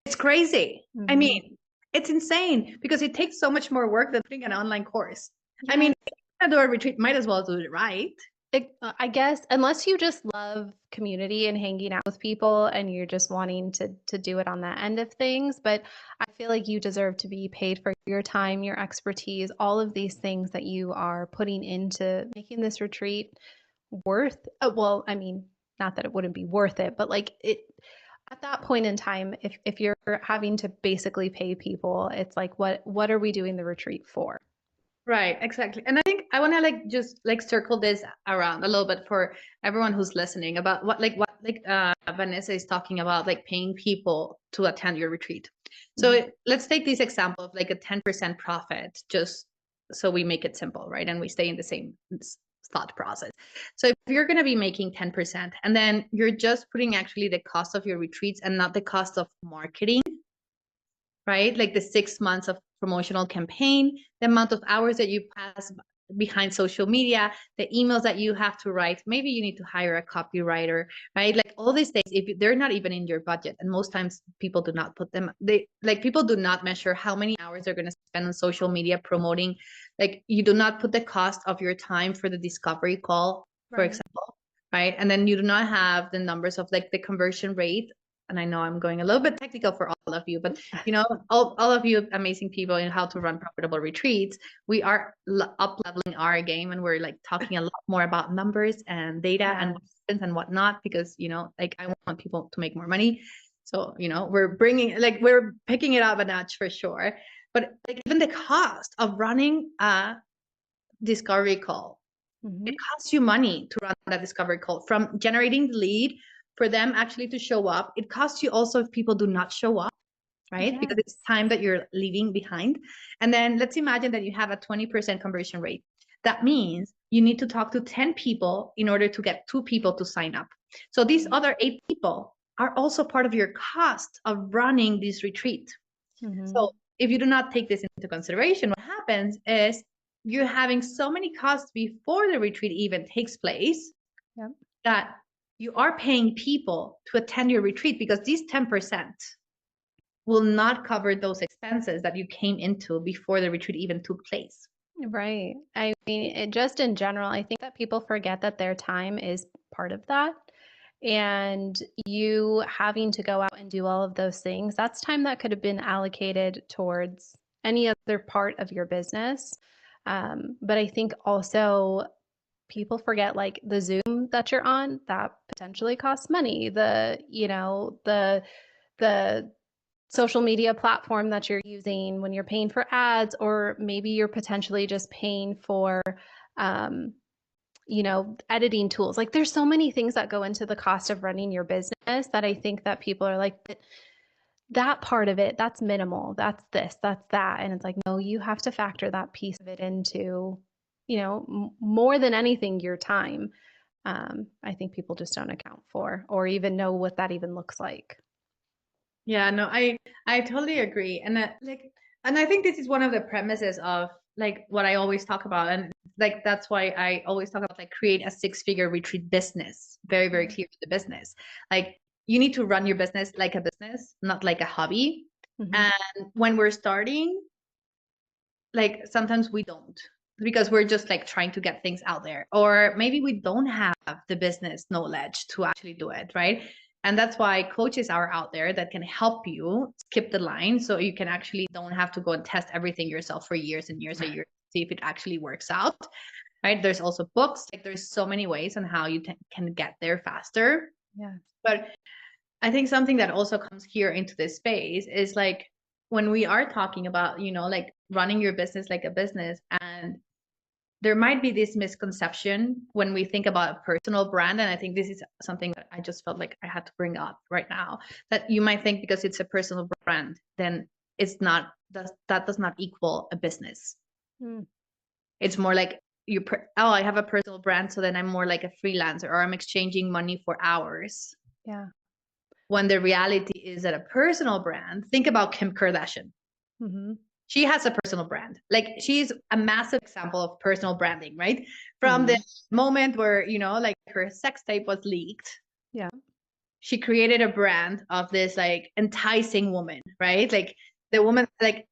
It's crazy. Mm-hmm. I mean, it's insane because it takes so much more work than doing an online course. Yes. I mean, if you're gonna do a retreat, might as well do it right. I guess unless you just love community and hanging out with people and you're just wanting to do it on that end of things, but I feel like you deserve to be paid for your time, your expertise, all of these things that you are putting into making this retreat worth well, I mean, not that it wouldn't be worth it, but like it at that point in time, if you're having to basically pay people, it's like what are we doing the retreat for? Right, exactly. And I think I want to like just like circle this around a little bit for everyone who's listening about what Vanessa is talking about, like paying people to attend your retreat. So let's take this example of like a 10% profit, just so we make it simple, right? And we stay in the same thought process. So if you're going to be making 10% and then you're just putting actually the cost of your retreats and not the cost of marketing, right? Like the 6 months of promotional campaign, the amount of hours that you pass behind social media, the emails that you have to write. Maybe you need to hire a copywriter, right? Like all these things, if they're not even in your budget, and most times people do not put them, people do not measure how many hours they're going to spend on social media promoting. Like you do not put the cost of your time for the discovery call, for example, right? And then you do not have the numbers of like the conversion rate. And I know I'm going a little bit technical for all of you, but all of you amazing people in how to run profitable retreats, we are up leveling our game, and we're like talking a lot more about numbers and data and whatnot, because like I want people to make more money. So we're picking it up a notch for sure. But like even the cost of running a discovery call, it costs you money to run that discovery call, from generating the lead for them actually to show up. It costs you also if people do not show up, right? Because it's time that you're leaving behind. And then let's imagine that you have a 20% conversion rate. That means you need to talk to 10 people in order to get 2 people to sign up. So these other 8 people are also part of your cost of running this retreat. So if you do not take this into consideration, what happens is you're having so many costs before the retreat even takes place that you are paying people to attend your retreat, because these 10% will not cover those expenses that you came into before the retreat even took place. Right. I mean, just in general, I think that people forget that their time is part of that. And you having to go out and do all of those things, that's time that could have been allocated towards any other part of your business. But I think also people forget like the Zoom that you're on, that potentially costs money. The social media platform that you're using when you're paying for ads, or maybe you're potentially just paying for um, editing tools. Like there's so many things that go into the cost of running your business that I think that people are like, that part of it, that's minimal. That's this, that's that. And it's like, no, you have to factor that piece of it into, more than anything, your time. I think people just don't account for or even know what that even looks like. Yeah, no, I totally agree. And and I think this is one of the premises of like what I always talk about. And like that's why I always talk about like create a 6-figure retreat business. Very, very clear to the business. Like you need to run your business like a business, not like a hobby. And when we're starting, like sometimes we don't, because we're just like trying to get things out there, or maybe we don't have the business knowledge to actually do it, right? And that's why coaches are out there that can help you skip the line, so you can actually don't have to go and test everything yourself for years and years and years to see if it actually works out, right? There's also books, like there's so many ways on how you can get there faster. But I think something that also comes here into this space is like when we are talking about, like running your business like a business, and there might be this misconception when we think about a personal brand. And I think this is something that I just felt like I had to bring up right now, that you might think because it's a personal brand, then it's not, that does not equal a business. It's more like I have a personal brand, so then I'm more like a freelancer, or I'm exchanging money for hours. When the reality is that a personal brand, think about Kim Kardashian. She has a personal brand. Like she's a massive example of personal branding, right? From the moment where, like her sex tape was leaked. She created a brand of this like enticing woman, right? Like the woman, like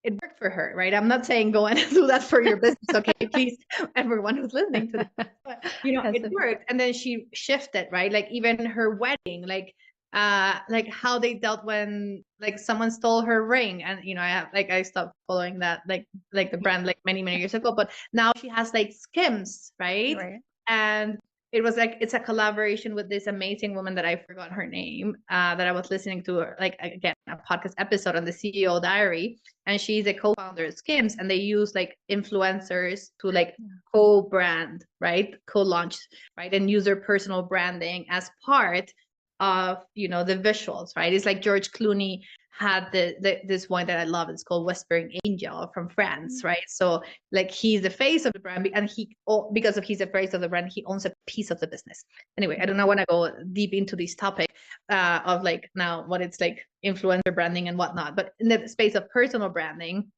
it worked for her, right? I'm not saying go and do that for your business, okay? Please, everyone who's listening to this, but it worked. And then she shifted, right? Like even her wedding, like how they dealt when like someone stole her ring, and I stopped following that like the brand like many years ago, but now she has like Skims, right? And it was like it's a collaboration with this amazing woman that I forgot her name, that I was listening to, like again a podcast episode on the CEO Diary, and she's a co-founder of Skims, and they use like influencers to like co-brand, right, co-launch, right, and use their personal branding as part of the visuals, right? It's like George Clooney had this one that I love. It's called Whispering Angel from Friends, right? So like he's the face of the brand, and because of he's the face of the brand, he owns a piece of the business. Anyway, I do not want to go deep into this topic of like now what it's like influencer branding and whatnot, but in the space of personal branding,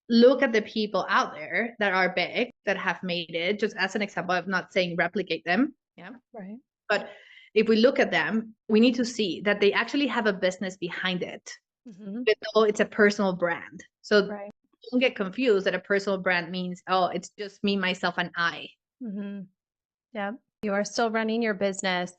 look at the people out there that are big, that have made it, just as an example. I'm not saying replicate them, right, but if we look at them, we need to see that they actually have a business behind it. Even though it's a personal brand. So don't get confused that a personal brand means, oh, it's just me, myself, and I. Yeah, you are still running your business.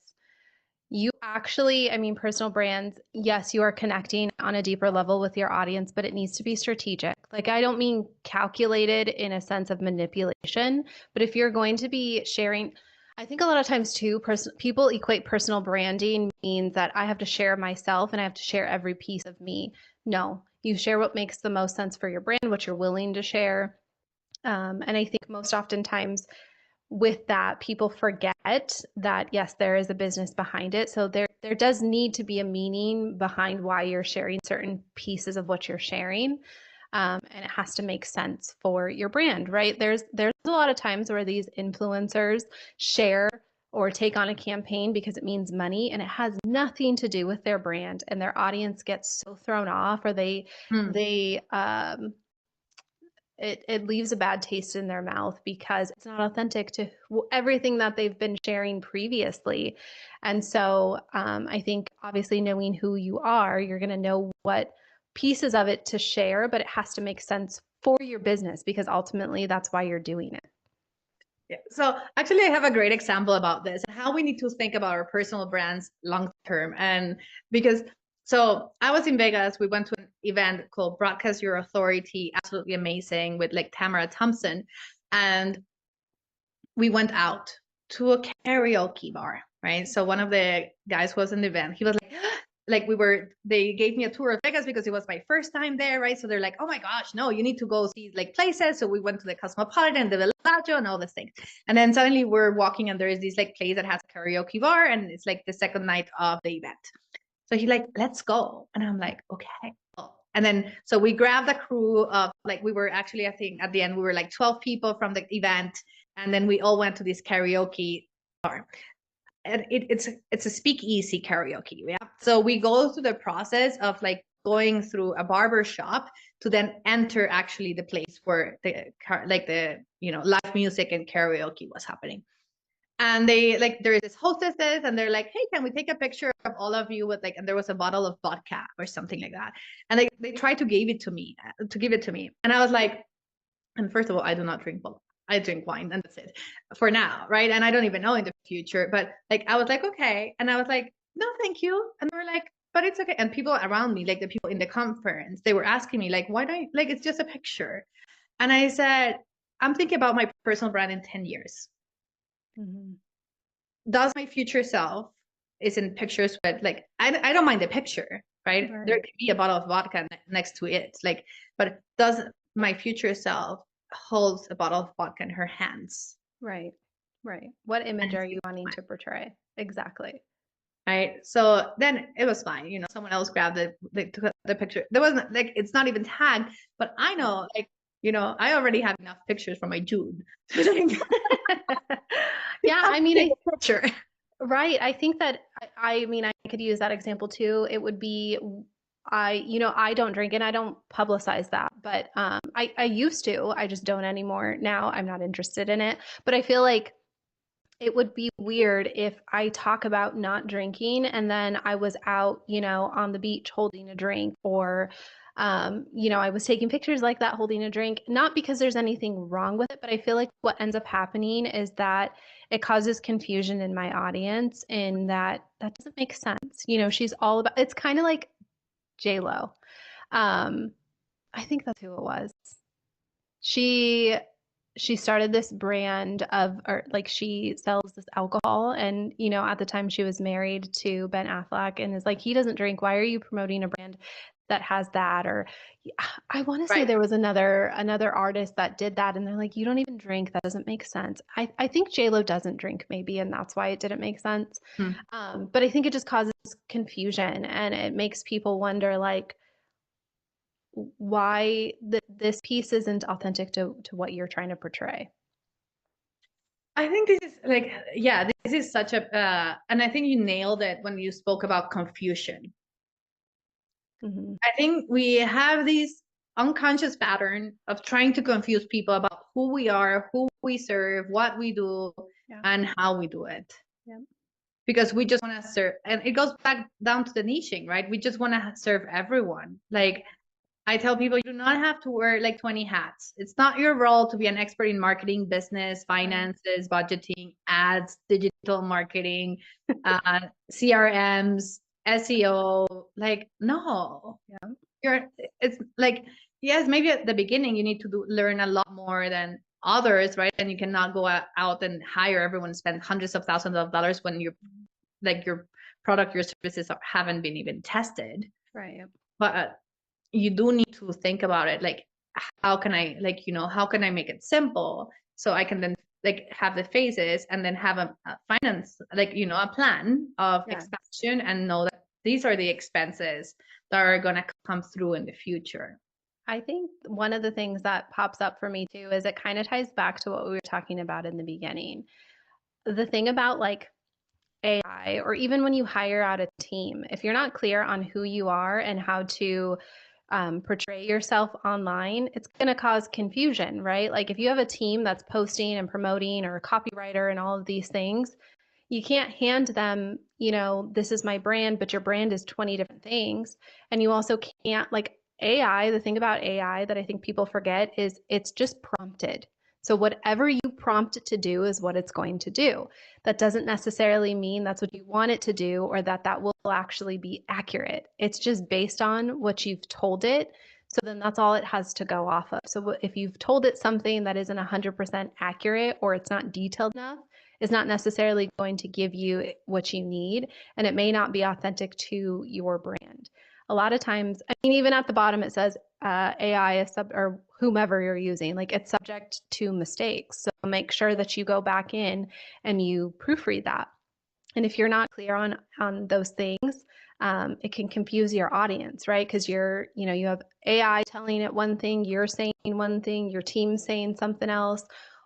You actually, personal brands, yes, you are connecting on a deeper level with your audience, but it needs to be strategic. Like, I don't mean calculated in a sense of manipulation, but if you're going to be sharing, I think a lot of times too, people equate personal branding means that I have to share myself and I have to share every piece of me. No, you share what makes the most sense for your brand, what you're willing to share. And I think most oftentimes with that, people forget that, yes, there is a business behind it. So there does need to be a meaning behind why you're sharing certain pieces of what you're sharing. And it has to make sense for your brand, right? There's a lot of times where these influencers share or take on a campaign because it means money, and it has nothing to do with their brand, and their audience gets so thrown off, or it leaves a bad taste in their mouth because it's not authentic to everything that they've been sharing previously. And so I think obviously knowing who you are, you're going to know what pieces of it to share, but it has to make sense for your business because ultimately that's why you're doing it. Yeah. So actually, I have a great example about this and how we need to think about our personal brands long term. And so I was in Vegas. We went to an event called Broadcast Your Authority, absolutely amazing, with like Tamara Thompson. And we went out to a karaoke bar, right? So one of the guys who was in the event, he was like they gave me a tour of Vegas because it was my first time there, right? So they're like, oh my gosh, no, you need to go see like places. So we went to the Cosmopolitan, the Bellagio, and all these things. And then suddenly we're walking and there is this like place that has a karaoke bar, and it's like the second night of the event. So he's like, let's go. And I'm like, okay. And then, so we grabbed a crew of like, we were actually, I think at the end, we were like 12 people from the event. And then we all went to this karaoke bar. And it's a speakeasy karaoke. Yeah. So we go through the process of like going through a barber shop to then enter actually the place where the live music and karaoke was happening. And they like there is this hostesses and they're like, hey, can we take a picture of all of you with like, and there was a bottle of vodka or something like that. And they tried to give it to me. And I was like, and first of all, I do not drink vodka. I drink wine and that's it for now, right? And I don't even know in the future, but like I was like, okay. And I was like, no, thank you. And they were like, but it's okay. And people around me, like the people in the conference, they were asking me like, why don't you, like, it's just a picture. And I said, I'm thinking about my personal brand in 10 years. Does my future self is in pictures with like, I don't mind the picture, right? There could be a bottle of vodka next to it. Like, but does my future self holds a bottle of vodka in her hands? Right. What image are you wanting to portray? Exactly. Right. So then it was fine. Someone else grabbed took the picture. There wasn't like, it's not even tagged, but I know like, I already have enough pictures from my June. Yeah. I mean, picture. Right. I think that, I could use that example too. It would be, I don't drink and I don't publicize that, but I used to, I just don't anymore. Now I'm not interested in it, but I feel like it would be weird if I talk about not drinking and then I was out, on the beach holding a drink, or, I was taking pictures like that holding a drink, not because there's anything wrong with it, but I feel like what ends up happening is that it causes confusion in my audience, in that doesn't make sense. She's all about, it's kind of like J-Lo. Um, I think that's who it was. She she started this brand of, or like, she sells this alcohol, and at the time she was married to Ben Affleck, and is like, he doesn't drink, why are you promoting a brand that has that? Or I want to say Right. there was another artist that did that, and they're like, you don't even drink, that doesn't make sense. I think J-Lo doesn't drink, maybe, and that's why it didn't make sense. Hmm. But I think it just causes confusion, and it makes people wonder, like, why this piece isn't authentic to what you're trying to portray. I think this is like, yeah, this is such a, and I think you nailed it when you spoke about confusion. Mm-hmm. I think we have this unconscious pattern of trying to confuse people about who we are, who we serve, what we do, Yeah. and how we do it. Yeah. Because we just want to serve, and it goes back down to the niching, right? We just want to serve everyone. Like, I tell people, you do not have to wear like 20 hats. It's not your role to be an expert in marketing, business, finances, budgeting, ads, digital marketing, CRMs, SEO. Like, no. Yeah. It's like, yes, maybe at the beginning you need to learn a lot more than others, right? And you cannot go out and hire everyone, spend hundreds of thousands of dollars when your product, your services haven't been even tested. Right. But you do need to think about it, like, how can I, like, how can I make it simple so I can then like have the phases and then have a finance, like, a plan of expansion, and know that these are the expenses that are going to come through in the future. I think one of the things that pops up for me too is it kind of ties back to what we were talking about in the beginning. The thing about, like, AI, or even when you hire out a team, if you're not clear on who you are and how to portray yourself online, it's going to cause confusion, right? Like, if you have a team that's posting and promoting, or a copywriter and all of these things, you can't hand them, this is my brand, but your brand is 20 different things. And you also can't, like, AI, the thing about AI that I think people forget is it's just prompted. So whatever you prompt it to do is what it's going to do. That doesn't necessarily mean that's what you want it to do, or that will actually be accurate. It's just based on what you've told it. So then that's all it has to go off of. So if you've told it something that isn't 100% accurate, or it's not detailed enough, is not necessarily going to give you what you need, and it may not be authentic to your brand. A lot of times, I mean, even at the bottom it says AI is or whomever you're using, like, it's subject to mistakes. So make sure that you go back in and you proofread that. And if you're not clear on those things, it can confuse your audience, right? Because you have AI telling it one thing, you're saying one thing, your team's saying something else.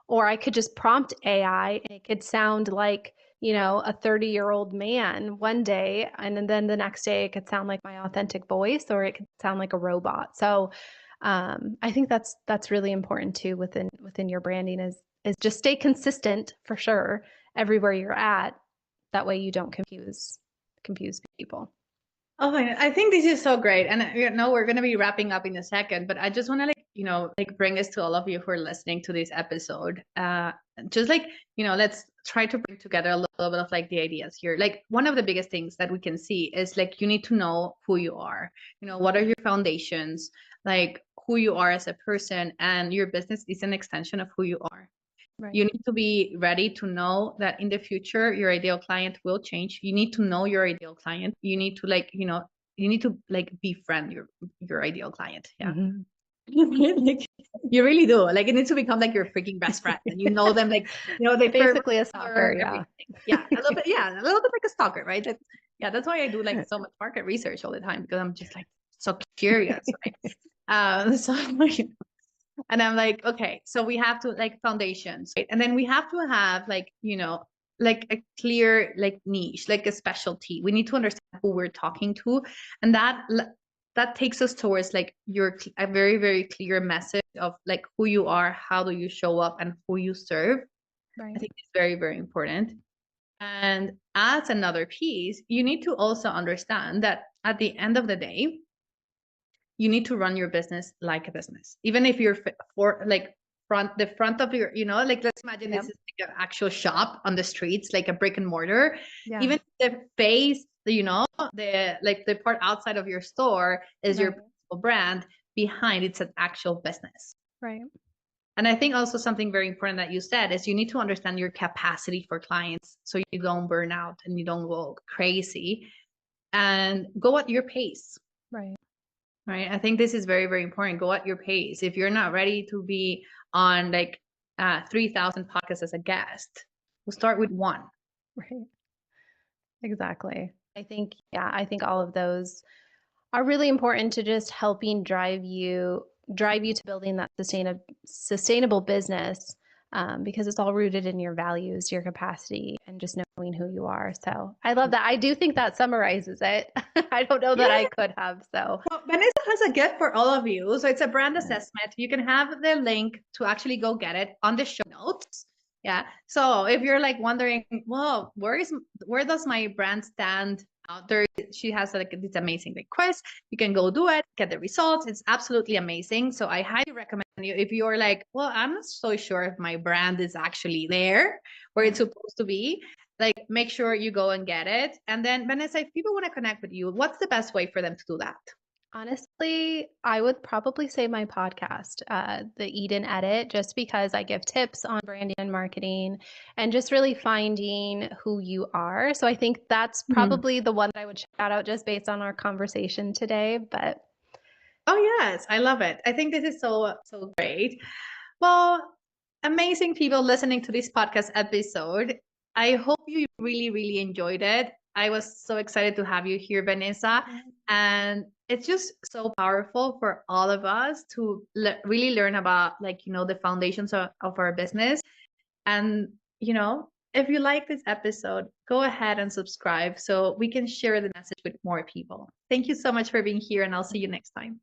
Or I could just prompt AI and it could sound like, a 30-year-old man one day, and then the next day it could sound like my authentic voice, or it could sound like a robot. So I think that's really important too within your branding, is just stay consistent for sure everywhere you're at. That way you don't confuse people. Oh my God, I think this is so great. And we're going to be wrapping up in a second, but I just want to bring this to all of you who are listening to this episode. Just let's try to bring together a little bit of like the ideas here. Like, one of the biggest things that we can see is, like, you need to know who you are. What are your foundations, like who you are as a person, and your business is an extension of who you are. Right. You need to be ready to know that in the future, your ideal client will change. You need to know your ideal client. You need to befriend your ideal client. Yeah. Mm-hmm. Like, you really do. Like, it needs to become like your freaking best friend, and them, like, they basically a stalker. Yeah. Yeah. A little bit. Yeah. A little bit like a stalker, right? That's why I do like so much market research all the time, because I'm just like so curious, right? So and I'm like, okay, so we have to, like, foundations, right? And then we have to have, like, like a clear, like, niche, like a specialty. We need to understand who we're talking to. And that takes us towards, like, a very, very clear message of, like, who you are, how do you show up, and who you serve. Right. I think it's very, very important. And as another piece, you need to also understand that at the end of the day, you need to run your business like a business. Even if you're for like the front of your, like let's imagine this is like an actual shop on the streets, like a brick and mortar. Yeah. Even the face, the part outside of your store is your personal brand. Behind it's an actual business. Right. And I think also something very important that you said is you need to understand your capacity for clients so you don't burn out and you don't go crazy, and go at your pace. Right. Right. I think this is very, very important. Go at your pace. If you're not ready to be on like 3,000 podcasts as a guest, we'll start with one. Right. Exactly. I think all of those are really important to just helping drive you to building that sustainable business, because it's all rooted in your values, your capacity, and just knowing who you are. So I love that. I do think that summarizes it. I don't know that I could have. So well, Vanessa has a gift for all of you. So it's a brand assessment. You can have the link to actually go get it on the show notes. Yeah. So if you're like wondering, well, where does my brand stand out there? She has like this amazing quiz. You can go do it, get the results. It's absolutely amazing. So I highly recommend you if you're like, well, I'm not so sure if my brand is actually there where it's supposed to be. Like, make sure you go and get it. And then Vanessa, if people want to connect with you, what's the best way for them to do that? honestly, I would probably say my podcast, the Eden Edit, just because I give tips on branding and marketing and just really finding who you are. So I think that's probably the one that I would shout out just based on our conversation today. But oh yes, I love it. I think this is so great. Well, amazing people listening to this podcast episode. I hope you really, really enjoyed it. I was so excited to have you here, Vanessa. And it's just so powerful for all of us to really learn about the foundations of our business. And, if you like this episode, go ahead and subscribe so we can share the message with more people. Thank you so much for being here, and I'll see you next time.